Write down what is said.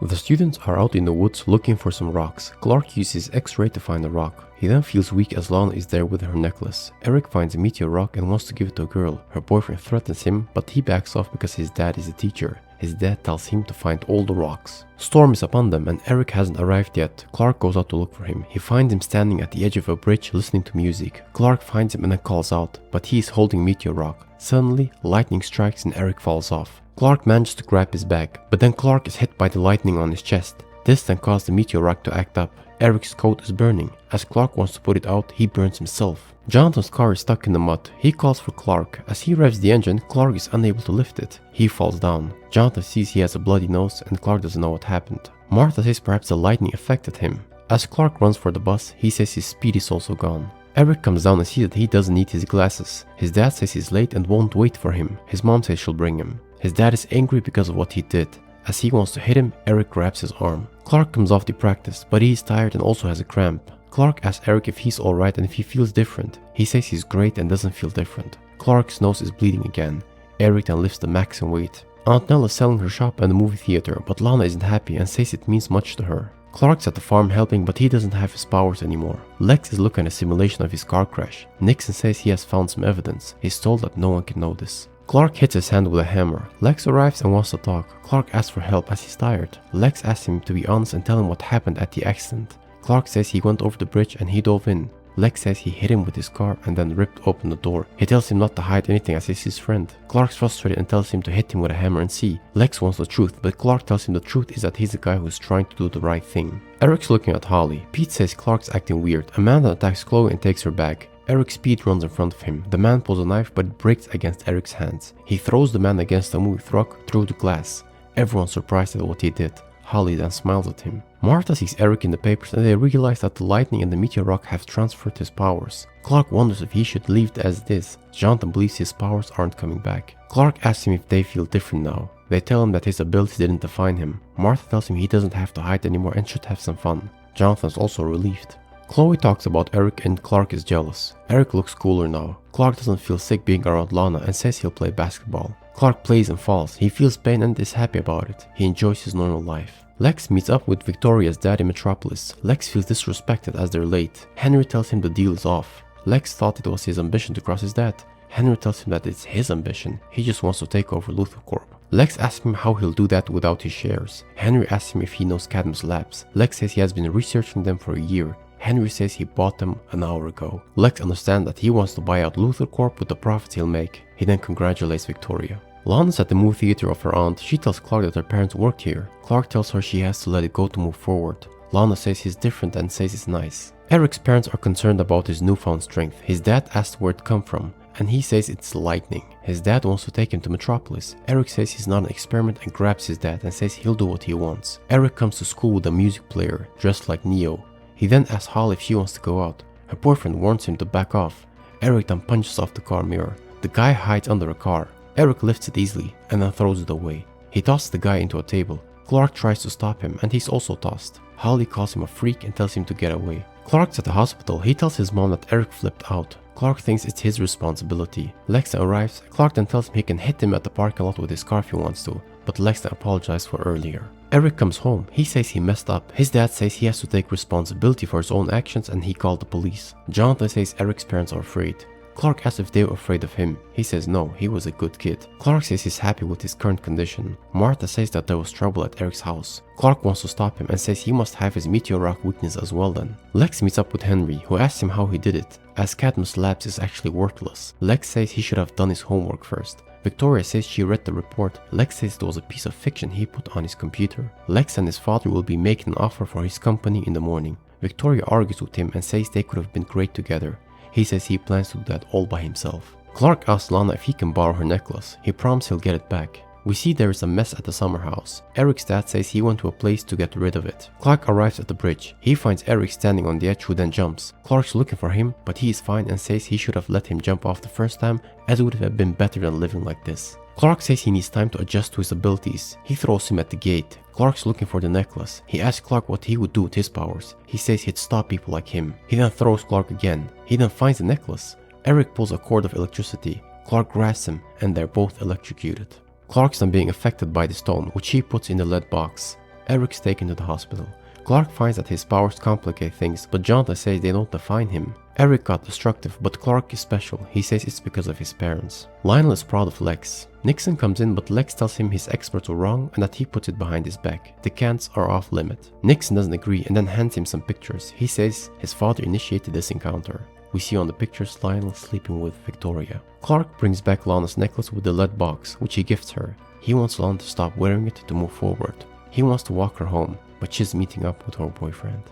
The students are out in the woods looking for some rocks. Clark uses X-ray to find a rock. He then feels weak as Lana is there with her necklace. Eric finds a meteor rock and wants to give it to a girl. Her boyfriend threatens him, but he backs off because his dad is a teacher. His dad tells him to find all the rocks. Storm is upon them and Eric hasn't arrived yet. Clark goes out to look for him. He finds him standing at the edge of a bridge listening to music. Clark finds him and then calls out, but he is holding meteor rock. Suddenly, lightning strikes and Eric falls off. Clark manages to grab his bag, but then Clark is hit by the lightning on his chest. This then caused the meteor rock to act up. Eric's coat is burning. As Clark wants to put it out, he burns himself. Jonathan's car is stuck in the mud. He calls for Clark. As he revs the engine, Clark is unable to lift it. He falls down. Jonathan sees he has a bloody nose and Clark doesn't know what happened. Martha says perhaps the lightning affected him. As Clark runs for the bus, he says his speed is also gone. Eric comes down and sees that he doesn't need his glasses. His dad says he's late and won't wait for him. His mom says she'll bring him. His dad is angry because of what he did. As he wants to hit him, Eric grabs his arm. Clark comes off the practice, but he is tired and also has a cramp. Clark asks Eric if he's alright and if he feels different. He says he's great and doesn't feel different. Clark's nose is bleeding again. Eric then lifts the max in weight. Aunt Nell is selling her shop and the movie theater, but Lana isn't happy and says it means much to her. Clark's at the farm helping, but he doesn't have his powers anymore. Lex is looking at a simulation of his car crash. Nixon says he has found some evidence. He's told that no one can know this. Clark hits his hand with a hammer. Lex arrives and wants to talk. Clark asks for help as he's tired. Lex asks him to be honest and tell him what happened at the accident. Clark says he went over the bridge and he dove in. Lex says he hit him with his car and then ripped open the door. He tells him not to hide anything as he's his friend. Clark's frustrated and tells him to hit him with a hammer and see. Lex wants the truth, but Clark tells him the truth is that he's the guy who's trying to do the right thing. Eric's looking at Holly. Pete says Clark's acting weird. Amanda attacks Chloe and takes her bag. Eric speed runs in front of him. The man pulls a knife but it breaks against Eric's hands. He throws the man against a moving truck through the glass. Everyone's surprised at what he did. Holly then smiles at him. Martha sees Eric in the papers and they realize that the lightning and the meteor rock have transferred his powers. Clark wonders if he should leave as it is. Jonathan believes his powers aren't coming back. Clark asks him if they feel different now. They tell him that his abilities didn't define him. Martha tells him he doesn't have to hide anymore and should have some fun. Jonathan's also relieved. Chloe talks about Eric and Clark is jealous. Eric looks cooler now. Clark doesn't feel sick being around Lana and says he'll play basketball. Clark plays and falls. He feels pain and is happy about it. He enjoys his normal life. Lex meets up with Victoria's dad in Metropolis. Lex feels disrespected as they're late. Henry tells him the deal is off. Lex thought it was his ambition to cross his dad. Henry tells him that it's his ambition. He just wants to take over Luthor Corp. Lex asks him how he'll do that without his shares. Henry asks him if he knows Cadmus Labs. Lex says he has been researching them for a year. Henry says he bought them an hour ago. Lex understands that he wants to buy out Luthor Corp with the profits he'll make. He then congratulates Victoria. Lana's at the movie theater of her aunt. She tells Clark that her parents worked here. Clark tells her she has to let it go to move forward. Lana says he's different and says it's nice. Eric's parents are concerned about his newfound strength. His dad asks where it come from, and he says it's lightning. His dad wants to take him to Metropolis. Eric says he's not an experiment and grabs his dad and says he'll do what he wants. Eric comes to school with a music player, dressed like Neo. He then asks Holly if she wants to go out. Her boyfriend warns him to back off. Eric then punches off the car mirror. The guy hides under a car. Eric lifts it easily and then throws it away. He tosses the guy into a table. Clark tries to stop him and he's also tossed. Holly calls him a freak and tells him to get away. Clark's at the hospital. He tells his mom that Eric flipped out. Clark thinks it's his responsibility. Lex arrives. Clark then tells him he can hit him at the parking lot with his car if he wants to, but Lex then apologizes for earlier. Eric comes home. He says he messed up. His dad says he has to take responsibility for his own actions and he called the police. Jonathan says Eric's parents are afraid. Clark asks if they were afraid of him. He says no, he was a good kid. Clark says he's happy with his current condition. Martha says that there was trouble at Eric's house. Clark wants to stop him and says he must have his meteor rock weakness as well then. Lex meets up with Henry, who asks him how he did it, as Cadmus Labs is actually worthless. Lex says he should have done his homework first. Victoria says she read the report. Lex says it was a piece of fiction he put on his computer. Lex and his father will be making an offer for his company in the morning. Victoria argues with him and says they could have been great together. He says he plans to do that all by himself. Clark asks Lana if he can borrow her necklace. He promises he'll get it back. We see there is a mess at the summer house. Eric's dad says he went to a place to get rid of it. Clark arrives at the bridge. He finds Eric standing on the edge who then jumps. Clark's looking for him, but he is fine and says he should have let him jump off the first time as it would have been better than living like this. Clark says he needs time to adjust to his abilities. He throws him at the gate. Clark's looking for the necklace. He asks Clark what he would do with his powers. He says he'd stop people like him. He then throws Clark again. He then finds the necklace. Eric pulls a cord of electricity. Clark grabs him and they're both electrocuted. Clark's then being affected by the stone, which he puts in the lead box. Eric's taken to the hospital. Clark finds that his powers complicate things, but Jonathan says they don't define him. Eric got destructive, but Clark is special. He says it's because of his parents. Lionel is proud of Lex. Nixon comes in, but Lex tells him his experts were wrong and that he puts it behind his back. The cans are off limit. Nixon doesn't agree and then hands him some pictures. He says his father initiated this encounter. We see on the pictures Lionel sleeping with Victoria. Clark brings back Lana's necklace with the lead box, which he gifts her. He wants Lana to stop wearing it to move forward. He wants to walk her home, but she's meeting up with her boyfriend.